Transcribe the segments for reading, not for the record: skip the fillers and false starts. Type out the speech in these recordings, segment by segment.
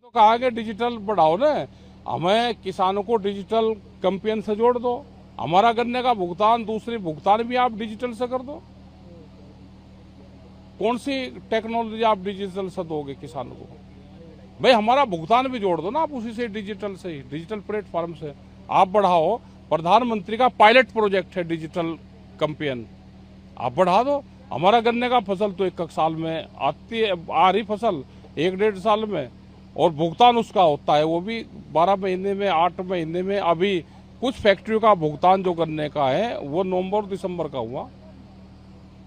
तो कहा कि डिजिटल बढ़ाओ ना, हमें किसानों को डिजिटल कैंपेन से जोड़ दो, हमारा गन्ने का भुगतान दूसरी भुगतान भी आप डिजिटल से कर दो। कौन सी टेक्नोलॉजी आप डिजिटल से दोगे किसानों को? भाई हमारा भुगतान भी जोड़ दो ना आप उसी से, डिजिटल से ही, डिजिटल प्लेटफॉर्म से आप बढ़ाओ। प्रधानमंत्री का पायलट प्रोजेक्ट है डिजिटल कैंपेन, आप बढ़ा दो। हमारा गन्ने का फसल तो एक साल में आती है, आ रही फसल 1-1.5 साल में, और भुगतान उसका होता है वो भी 12 महीने में, 8 महीने में। अभी कुछ फैक्ट्रियों का भुगतान जो गन्ने का है वो नवंबर दिसंबर का हुआ।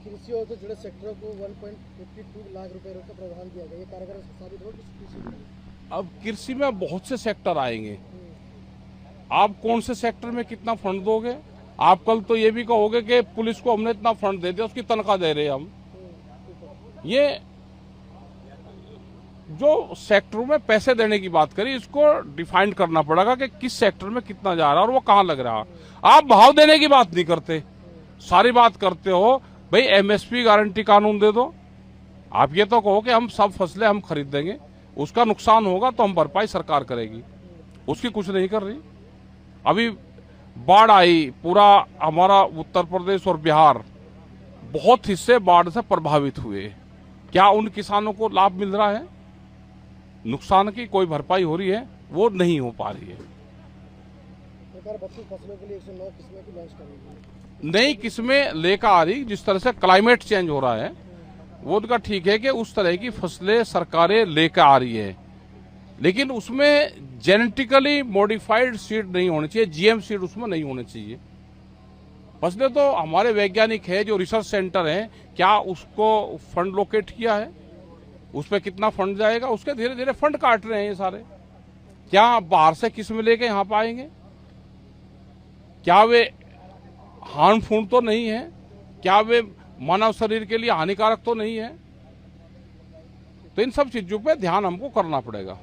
कृषि और तो जुड़े सेक्टरों को 1.52 लाख रुपए का प्रावधान दिया गया, ये कारगर साबित हो कृषि? अब कृषि में बहुत से सेक्टर आएंगे, आप कौन से सेक्टर में कितना फंड दोगे? आप कल तो ये भी कहोगे कि पुलिस को हमने इतना फंड दे दिया, उसकी तनख्वाह दे रहे हैं हम। ये जो सेक्टरों में पैसे देने की बात करी, इसको डिफाइन करना पड़ेगा कि किस सेक्टर में कितना जा रहा है और वो कहाँ लग रहा है। आप भाव देने की बात नहीं करते, सारी बात करते हो भाई एमएसपी गारंटी कानून दे दो। आप ये तो कहो कि हम सब फसलें हम खरीद देंगे, उसका नुकसान होगा तो हम भरपाई सरकार करेगी, उसकी कुछ नहीं कर रही। अभी बाढ़ आई, पूरा हमारा उत्तर प्रदेश और बिहार, बहुत हिस्से बाढ़ से प्रभावित हुए। क्या उन किसानों को लाभ मिल रहा है? नुकसान की कोई भरपाई हो रही है? वो नहीं हो पा रही है। सरकार 32 फसलों के लिए 109 किस्में की लॉन्च करेगी। नई किस्में लेकर आ रही, जिस तरह से क्लाइमेट चेंज हो रहा है वो उनका ठीक है कि उस तरह की फसलें सरकारें लेकर आ रही है, लेकिन उसमें जेनेटिकली मॉडिफाइड सीड नहीं होनी चाहिए, जीएम सीड उसमें नहीं होने चाहिए। फसलें तो हमारे वैज्ञानिक है जो रिसर्च सेंटर है, क्या उसको फंड लोकेट किया है? उस पर कितना फंड जाएगा? उसके धीरे धीरे फंड काट रहे हैं ये सारे। क्या बाहर से किस्म लेके यहाँ पाएंगे? क्या वे हार्मफुल तो नहीं है? क्या वे मानव शरीर के लिए हानिकारक तो नहीं है? तो इन सब चीजों पे ध्यान हमको करना पड़ेगा।